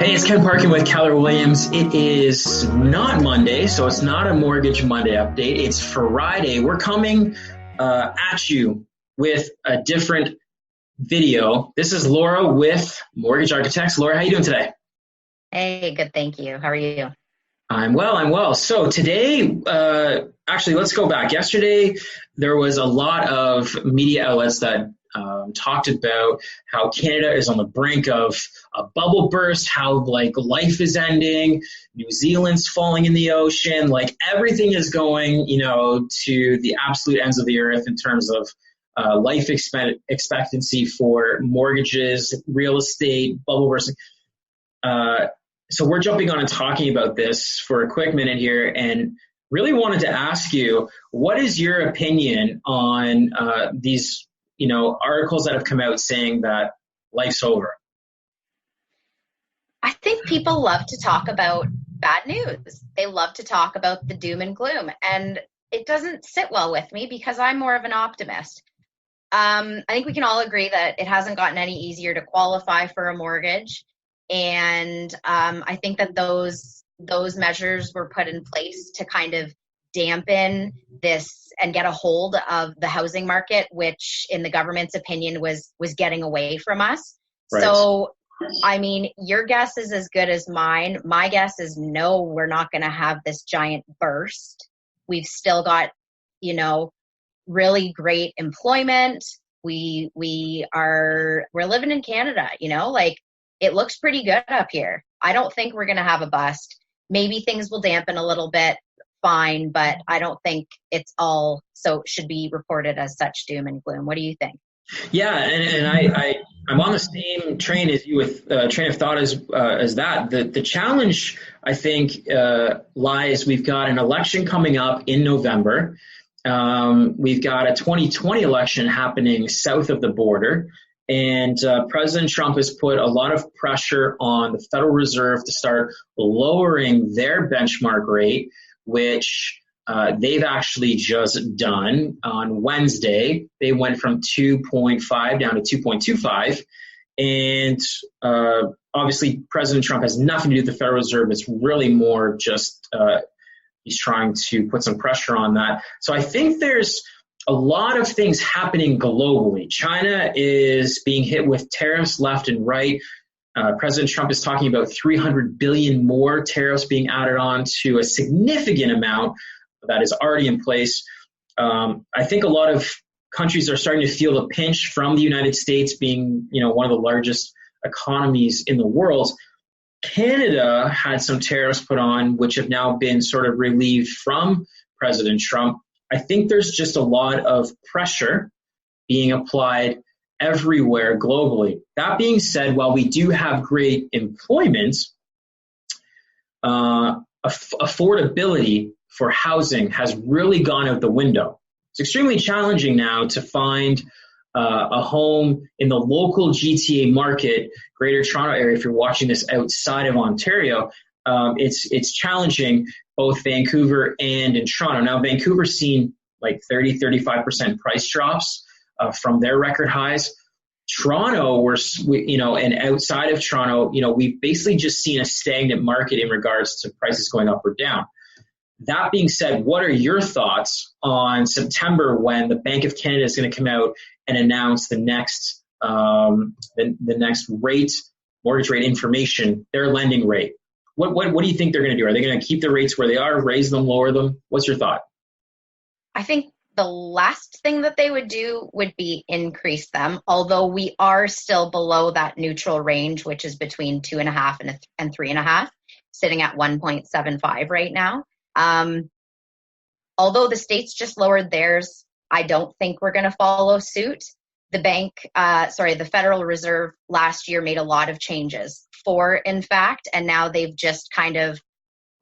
Hey, it's Ken Parkin with Keller Williams. It is not Monday, so it's not a Mortgage Monday update. It's Friday. We're coming at you with a different video. This is Laura with Mortgage Architects. Laura, how are you doing today? Hey, good, thank you. How are you? I'm well. So today, actually, let's go back. Yesterday, there was a lot of media outlets that talked about how Canada is on the brink of a bubble burst, how life is ending, New Zealand's falling in the ocean, everything is going, to the absolute ends of the earth in terms of life expectancy for mortgages, real estate, bubble bursting. So we're jumping on and talking about this for a quick minute here, and really wanted to ask you, what is your opinion on these articles that have come out saying that life's over? I think people love to talk about bad news. They love to talk about the doom and gloom, and it doesn't sit well with me because I'm more of an optimist. I think we can all agree that it hasn't gotten any easier to qualify for a mortgage, and I think that those measures were put in place to kind of dampen this and get a hold of the housing market, which in the government's opinion was getting away from us. Right. So, I mean, your guess is as good as mine. My guess is no, we're not going to have this giant burst. We've still got, really great employment. We're living in Canada, it looks pretty good up here. I don't think we're going to have a bust. Maybe things will dampen a little bit. Fine, but I don't think it's all should be reported as such doom and gloom. What do you think? Yeah, and I'm on the same train as you with train of thought as that. The challenge, I think, lies. We've got an election coming up in November. We've got a 2020 election happening south of the border. And President Trump has put a lot of pressure on the Federal Reserve to start lowering their benchmark rate, which they've actually just done on Wednesday. They went from 2.5 down to 2.25. And obviously, President Trump has nothing to do with the Federal Reserve. It's really more just he's trying to put some pressure on that. So I think there's a lot of things happening globally. China is being hit with tariffs left and right. President Trump is talking about 300 billion more tariffs being added on to a significant amount that is already in place. I think a lot of countries are starting to feel the pinch from the United States being, one of the largest economies in the world. Canada had some tariffs put on, which have now been sort of relieved from President Trump. I think there's just a lot of pressure being applied everywhere globally. That being said, while we do have great employment, affordability for housing has really gone out the window. It's extremely challenging now to find a home in the local GTA market, Greater Toronto area. If you're watching this outside of Ontario, it's challenging both Vancouver and in Toronto. Now, Vancouver's seen 30-35% price drops from their record highs. Toronto, and outside of Toronto, we've basically just seen a stagnant market in regards to prices going up or down. That being said, what are your thoughts on September when the Bank of Canada is going to come out and announce the next mortgage rate information, their lending rate? What do you think they're going to do? Are they going to keep the rates where they are, raise them, lower them? What's your thought? I think the last thing that they would do would be increase them, although we are still below that neutral range, which is between 2.5 and 3.5, sitting at 1.75 right now. Although the states just lowered theirs, I don't think we're going to follow suit. The Federal Reserve last year made a lot of changes, in fact, and now they've just kind of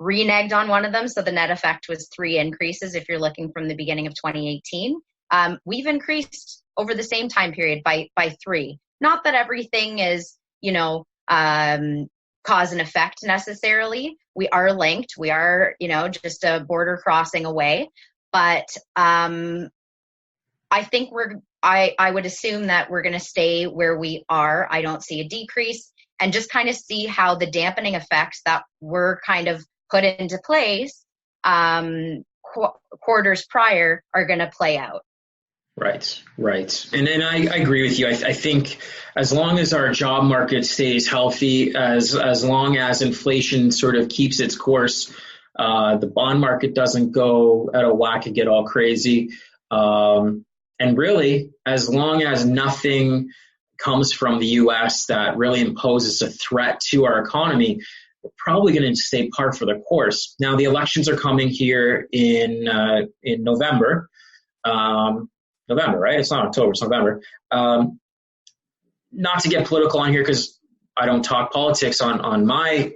reneged on one of them. So the net effect was 3 increases if you're looking from the beginning of 2018. We've increased over the same time period by 3. Not that everything is, cause and effect necessarily. We are linked. We are, just a border crossing away. But I think I would assume that we're going to stay where we are. I don't see a decrease. and just kind of see how the dampening effects that were kind of put into place quarters prior are going to play out. Right. And I agree with you. I think as long as our job market stays healthy, as long as inflation sort of keeps its course, the bond market doesn't go out of whack and get all crazy. And really, as long as nothing comes from the U.S. that really imposes a threat to our economy, we're probably going to stay par for the course. Now, the elections are coming here in November. November, right? It's not October, it's November. Not to get political on here because I don't talk politics on my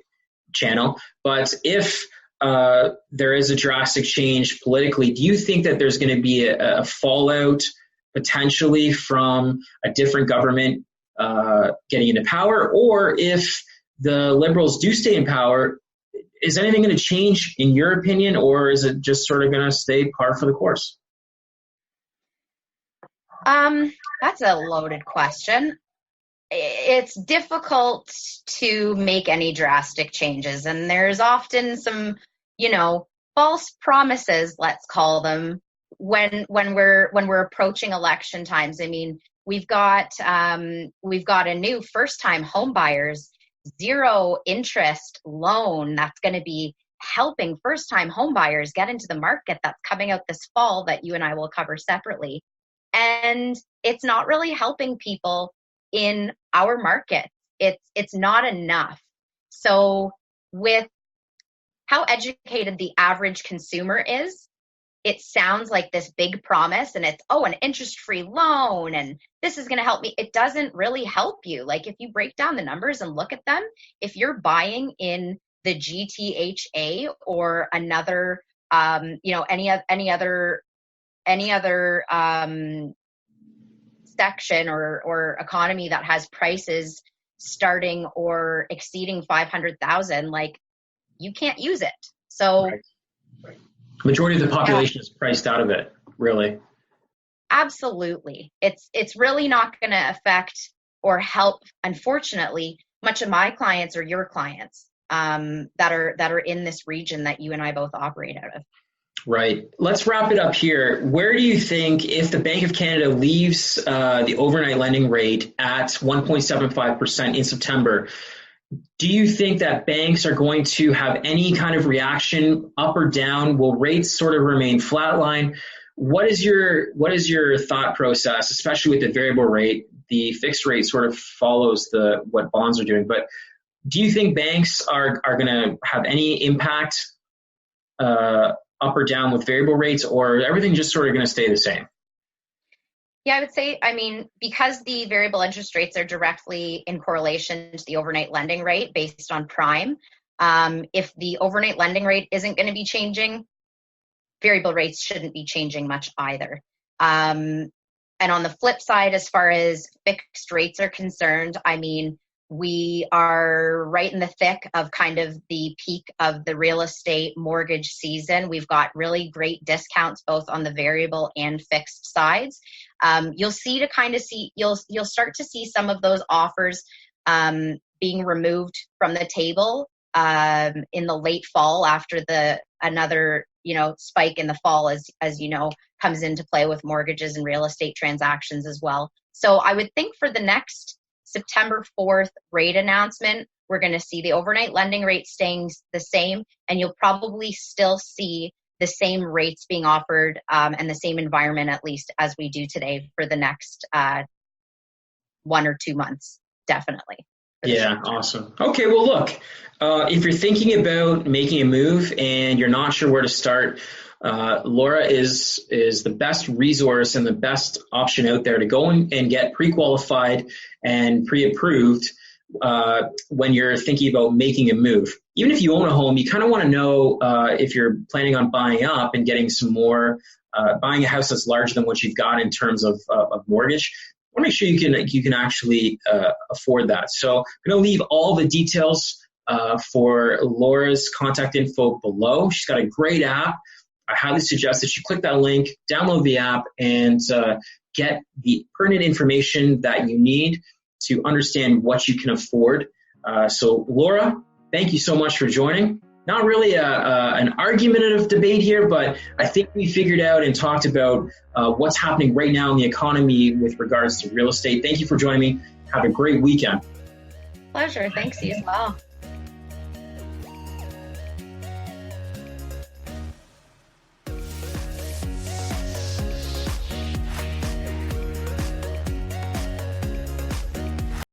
channel, but if there is a drastic change politically, do you think that there's going to be a fallout potentially from a different government getting into power? Or if the Liberals do stay in power, is anything going to change in your opinion, or is it just sort of going to stay par for the course? That's a loaded question. It's difficult to make any drastic changes, and there's often some, false promises, let's call them, when we're approaching election times. I mean, we've got a new first-time home buyers 0 interest loan that's going to be helping first-time home buyers get into the market, that's coming out this fall, that you and I will cover separately. And it's not really helping people in our market. It's not enough. So with how educated the average consumer is, it sounds like this big promise, and it's, an interest-free loan, and this is going to help me. It doesn't really help you. Like, if you break down the numbers and look at them, if you're buying in the GTHA or another, any other section or economy that has prices starting or exceeding 500,000, like, you can't use it. So right. Majority of the population is priced out of it, really. Absolutely. It's really not going to affect or help, unfortunately, much of my clients or your clients that are in this region that you and I both operate out of. Right. Let's wrap it up here. Where do you think, if the Bank of Canada leaves the overnight lending rate at 1.75% in September, do you think that banks are going to have any kind of reaction up or down? Will rates sort of remain flatline? What is your thought process, especially with the variable rate? The fixed rate sort of follows what bonds are doing, but do you think banks are going to have any impact up or down with variable rates, or everything just sort of going to stay the same? Yeah, I would say, because the variable interest rates are directly in correlation to the overnight lending rate based on prime, if the overnight lending rate isn't going to be changing, variable rates shouldn't be changing much either. And on the flip side, as far as fixed rates are concerned, we are right in the thick of kind of the peak of the real estate mortgage season. We've got really great discounts both on the variable and fixed sides. You'll start to see some of those offers being removed from the table in the late fall after another spike in the fall, as comes into play with mortgages and real estate transactions as well. So I would think for the next September 4th rate announcement, we're going to see the overnight lending rate staying the same, and you'll probably still see the same rates being offered and the same environment, at least, as we do today for the next 1 or 2 months, definitely. Yeah, awesome. Okay, well, look, if you're thinking about making a move and you're not sure where to start, Laura is the best resource and the best option out there to go and get pre-qualified and pre-approved when you're thinking about making a move. Even if you own a home, you kind of want to know if you're planning on buying up and getting some more, buying a house that's larger than what you've got in terms of mortgage. I want to make sure you can actually afford that. So I'm going to leave all the details for Laura's contact info below. She's got a great app. I highly suggest that you click that link, download the app, and get the pertinent information that you need to understand what you can afford So Laura, thank you so much for joining. Not really an argumentative debate here, but I think we figured out and talked about what's happening right now in the economy with regards to real estate. Thank you for joining me. Have a great weekend. Pleasure. Thanks, you as well.